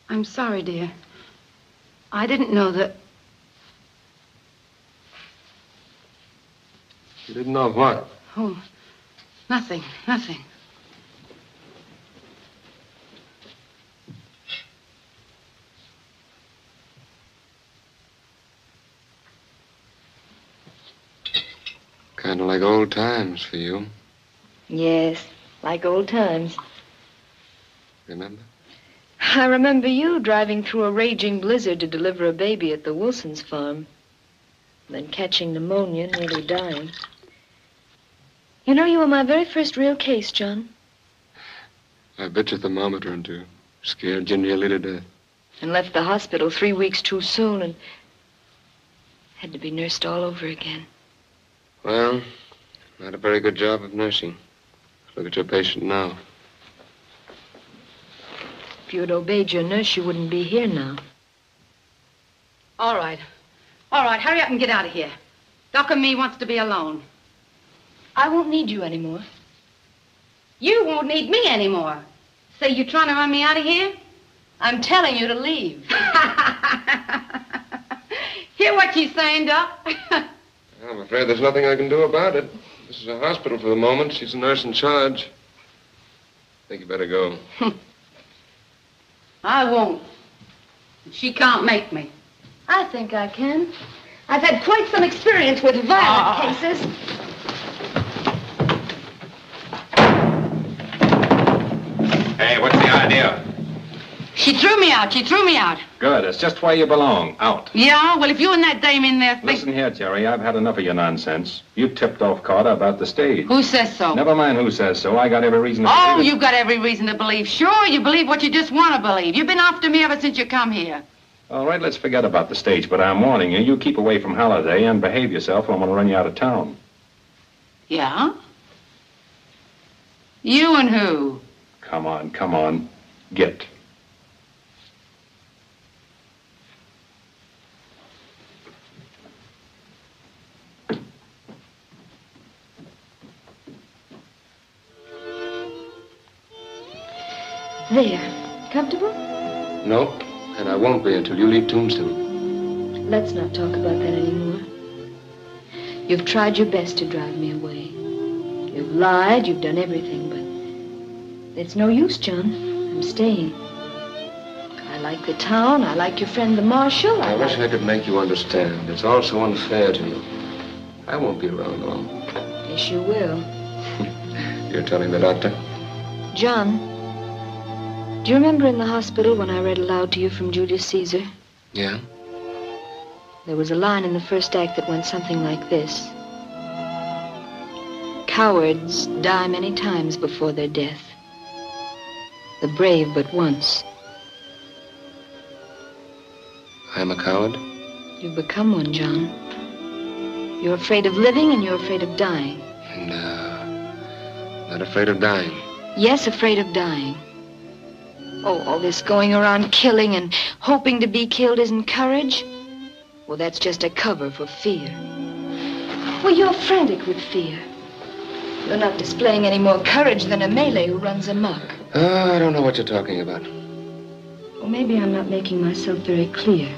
I'm sorry, dear. I didn't know that... You didn't know what? Oh, nothing. Kind of like old times for you. Yes, like old times. Remember? I remember you driving through a raging blizzard to deliver a baby at the Wilsons' farm. Then catching pneumonia, nearly dying. You know, you were my very first real case, John. I bit your thermometer into scared you nearly to death. And left the hospital 3 weeks too soon and had to be nursed all over again. Well, not a very good job of nursing. Look at your patient now. If you had obeyed your nurse, you wouldn't be here now. All right, hurry up and get out of here. Doc and me wants to be alone. I won't need you anymore. You won't need me anymore. Say, you trying to run me out of here? I'm telling you to leave. Hear what she's saying, Doc? I'm afraid there's nothing I can do about it. This is a hospital for the moment. She's the nurse in charge. I think you better go. I won't. She can't make me. I think I can. I've had quite some experience with violent cases. Hey, what's the idea? She threw me out. Good. It's just where you belong. Out. Yeah? Well, if you and that dame in there think... Listen here, Jerry. I've had enough of your nonsense. You tipped off Carter about the stage. Who says so? Never mind who says so. I got every reason to Oh, believe it. you've got every reason to believe. Sure, you believe what you just want to believe. You've been after me ever since you come here. All right, let's forget about the stage, but I'm warning you, you keep away from Halliday and behave yourself or I'm going to run you out of town. Yeah? You and who? Come on. Get. There. Comfortable? Nope. And I won't be until you leave Tombstone. Let's not talk about that anymore. You've tried your best to drive me away. You've lied, you've done everything, but it's no use, John. I'm staying. I like the town, I like your friend the Marshal. I wish I could make you understand. It's all so unfair to you. I won't be around long. Yes, you will. You're telling the doctor? John, do you remember in the hospital when I read aloud to you from Julius Caesar? Yeah? There was a line in the first act that went something like this. Cowards die many times before their death. The brave but once. I'm a coward? You've become one, John. You're afraid of living and you're afraid of dying. No. Not afraid of dying. Yes, afraid of dying. Oh, all this going around killing and hoping to be killed isn't courage? Well, that's just a cover for fear. Well, you're frantic with fear. You're not displaying any more courage than a Malay who runs amok. I don't know what you're talking about. Well, maybe I'm not making myself very clear.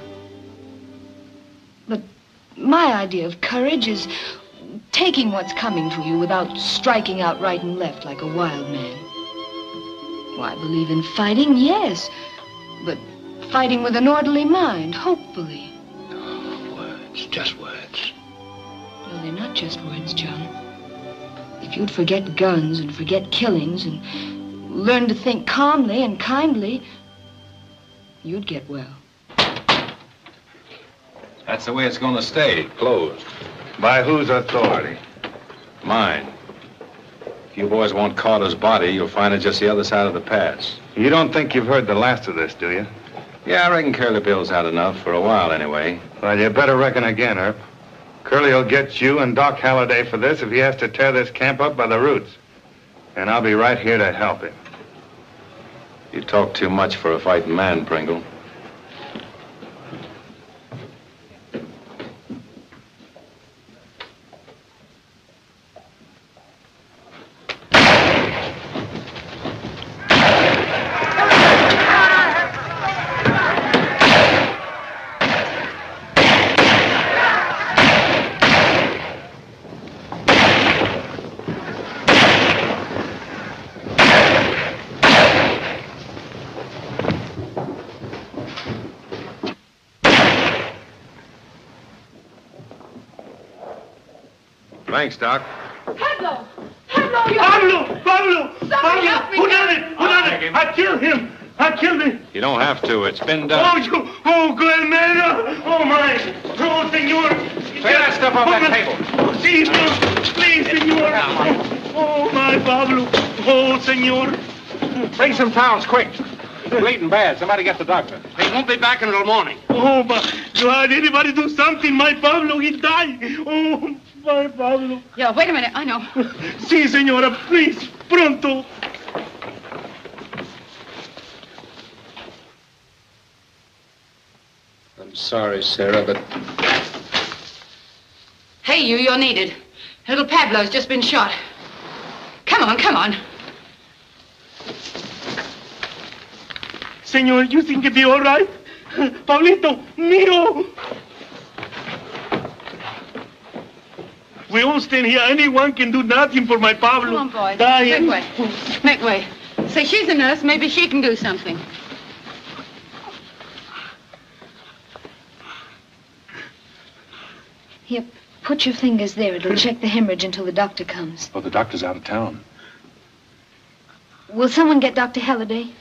But my idea of courage is taking what's coming to you without striking out right and left like a wild man. Well, I believe in fighting, yes, but fighting with an orderly mind, hopefully. Oh, words, just words. No, they're not just words, John. If you'd forget guns and forget killings and learn to think calmly and kindly, you'd get well. That's the way it's going to stay, closed. By whose authority? Mine. If You boys won't Carter's body. You'll find it just the other side of the pass. You don't think you've heard the last of this, do you? Yeah, I reckon Curly Bill's had enough, for a while anyway. Well, you better reckon again, Earp. Curly will get you and Doc Halliday for this if he has to tear this camp up by the roots. And I'll be right here to help him. You talk too much for a fighting man, Pringle. Thanks, Doc. Pablo! Pablo, you... Pablo! Somebody help me! Who done it? I killed him! I killed him! You don't have to. It's been done. Good man! Oh, my! Oh, senor! Take that stuff off that table. Cesar! Please, senor! Oh, my Pablo! Oh, senor! Bring some towels, quick. He's bleeding bad. Somebody get the doctor. He won't be back until morning. Oh, my God! Anybody do something? My Pablo, he died! Oh, my Pablo! Yeah, wait a minute. I know. Si, senora, please, pronto! I'm sorry, Sarah, but Hey, you're needed. Little Pablo's just been shot. Come on, come on. Senor, you think it'll be all right? Pablito, mío! We all stand here. Anyone can do nothing for my Pablo. Come on, boys. Dying. Make way. Make way. Say, she's a nurse. Maybe she can do something. Here, put your fingers there. It'll check the hemorrhage until the doctor comes. Oh, the doctor's out of town. Will someone get Dr. Halliday?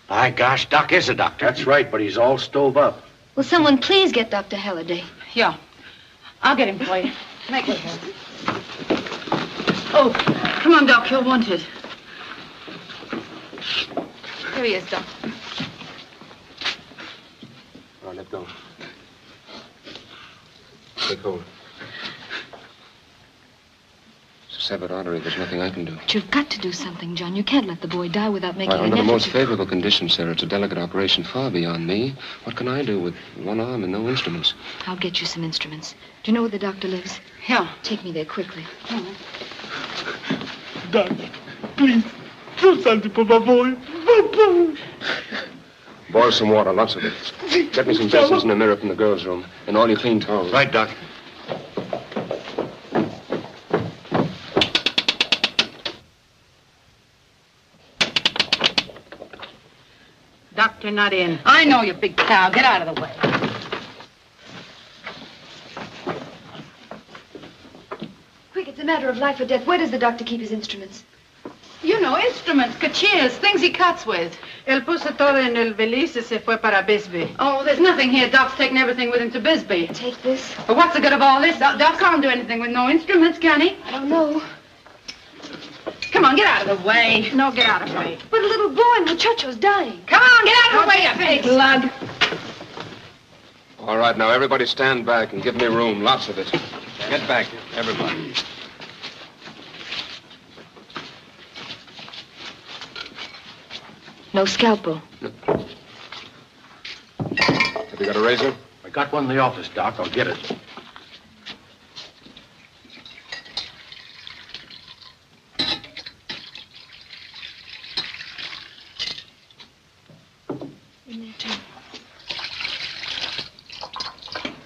By gosh, Doc is a doctor. That's right, but he's all stove up. Will someone please get Dr. Halliday? Yeah. I'll get him for you. Make way. Oh, come on, Doc. You're wanted. Here he is, Doc. All right, let go. Take hold. It's a severed artery. There's nothing I can do. But you've got to do something, John. You can't let the boy die without making an Under the effort. most favorable conditions, Sarah. It's a delicate operation far beyond me. What can I do with one arm and no instruments? I'll get you some instruments. Do you know where the doctor lives? Yeah. Take me there quickly. Doc, please, do something for my boy. Boil some water, lots of it. Get me some basins and a mirror from the girls' room, and all your clean towels. Right, Doc. Doctor not in. I know, you big cow. Get out of the way. Quick, it's a matter of life or death. Where does the doctor keep his instruments? You know, instruments, cachiers, things he cuts with. Él puso todo en el valise y se fue para Bisbee. Oh, there's nothing here. Doc's taking everything with him to Bisbee. Take this. But what's the good of all this? Doc can't do anything with no instruments, can he? I don't know. Come on, get out of the way. No, get out of the way. But a little boy, muchacho's dying. Come on, get out of the way, you big lug. All right, now, everybody stand back and give me room. Lots of it. Get back, everybody. No scalpel. Have you got a razor? I got one in the office, Doc. I'll get it. In there, too.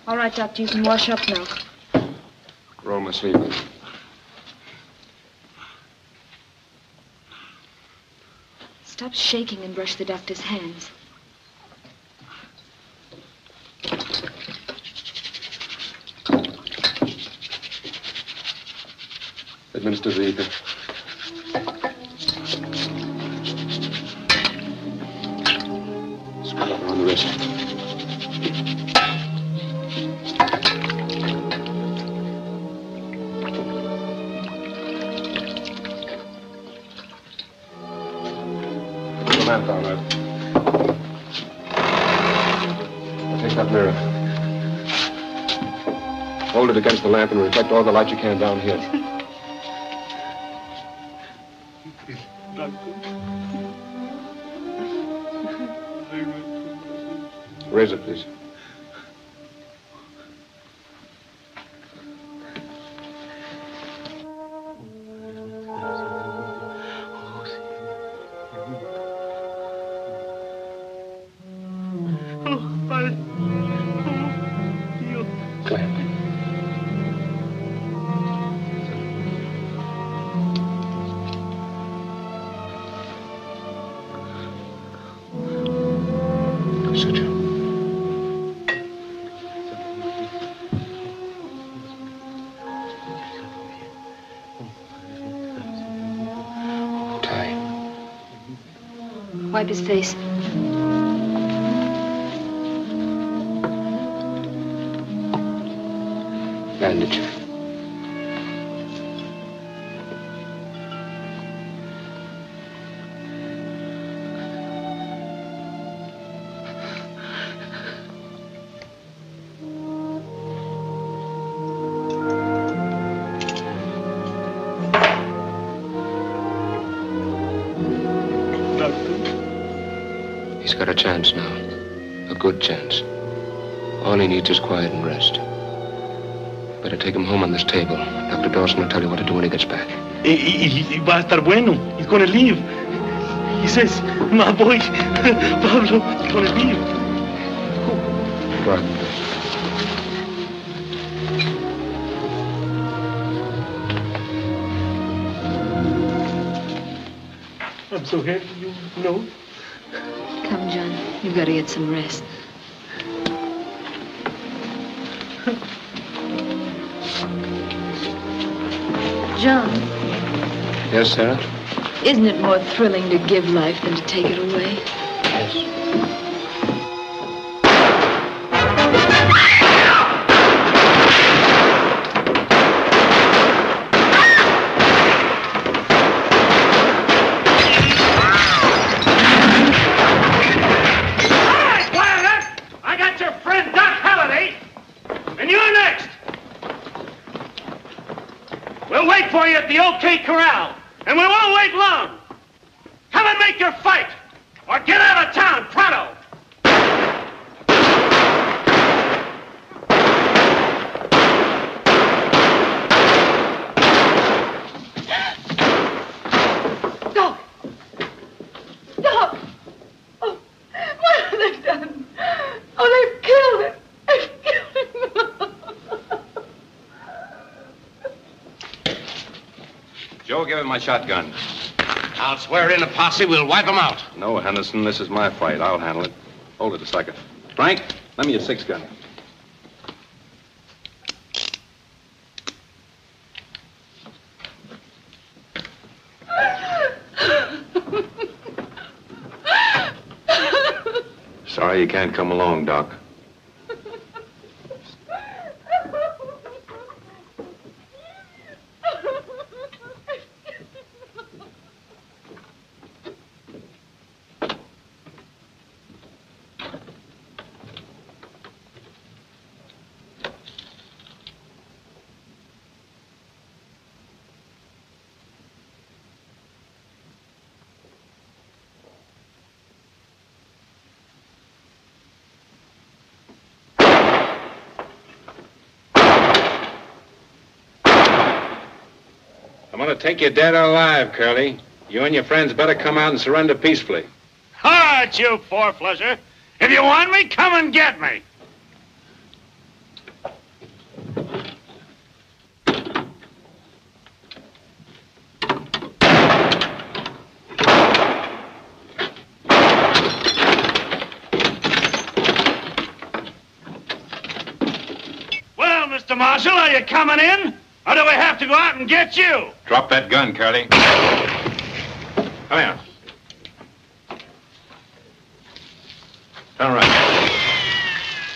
All right, Doctor, you can wash up now. Roll my sleeve in. Stop shaking and brush the doctor's hands. Administer the ether. Scrub up around the wrist. Watch that mirror. Hold it against the lamp and reflect all the light you can down here. Raise it, please. Wipe his face. Bandage. He's got a chance now. A good chance. All he needs is quiet and rest. Better take him home on this table. Dr. Dawson will tell you what to do when he gets back. Y va a estar bueno. He's gonna leave. He says, my boy, Pablo, is gonna leave. Go on. I'm so happy, you know. Come, John. You've got to get some rest. John, Yes, Sarah? isn't it more thrilling to give life than to take it away? Yes. For you at the OK Corral, and we won't wait long. Come and make your fight, or get out of town, pronto. Doc! Doc! Oh, what have they done? Oh, they've killed him. They've killed him. Joe, give him my shotgun. I'll swear in a posse, we'll wipe them out. No, Henderson, this is my fight. I'll handle it. Hold it a second. Frank, lend me your 6-gun. Sorry you can't come along, Doc. I'm gonna take you dead or alive, Curly. You and your friends better come out and surrender peacefully. All right, you four-flusher. If you want me, come and get me. Well, Mr. Marshal, are you coming in? Or do we have to go out and get you? Drop that gun, Curly. Come here. Turn around.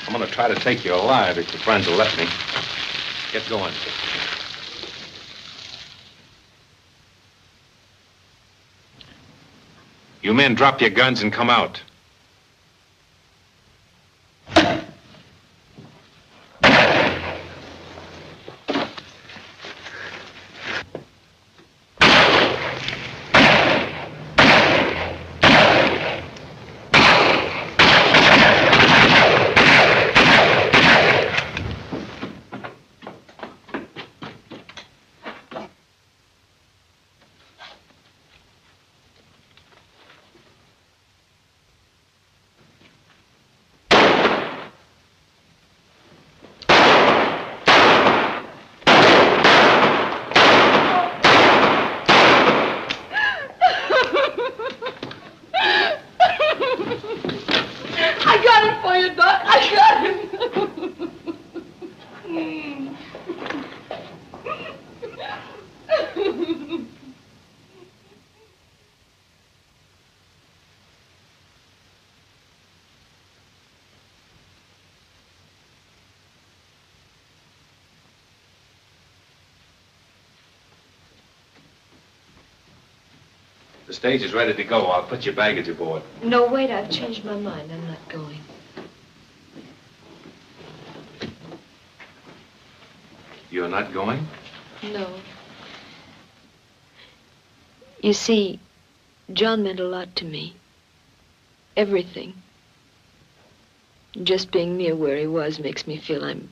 I'm gonna try to take you alive if your friends will let me. Get going. You men drop your guns and come out. Doc. I got him. The stage is ready to go. I'll put your baggage aboard. No, wait, I've changed my mind. I'm not going. You're not going? No. You see, John meant a lot to me. Everything. Just being near where he was makes me feel I'm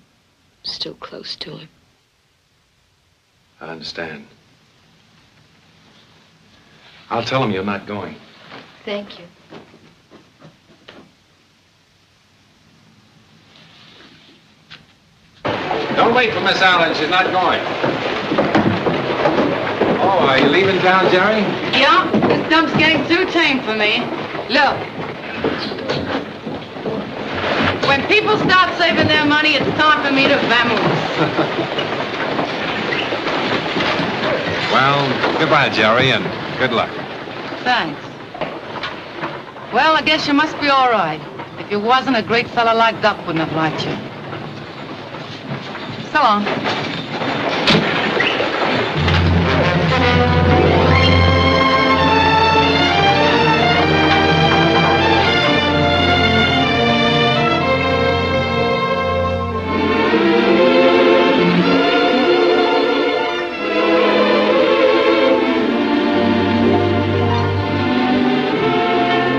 still close to him. I understand. I'll tell him you're not going. Thank you. Don't wait for Miss Allen. She's not going. Oh, are you leaving town, Jerry? Yeah, this dump's getting too tame for me. Look. When people start saving their money, it's time for me to vamoose. Well, goodbye, Jerry, and good luck. Thanks. Well, I guess you must be all right. If you wasn't, a great fella like Doc wouldn't have liked you. So long.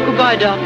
Goodbye, Doc.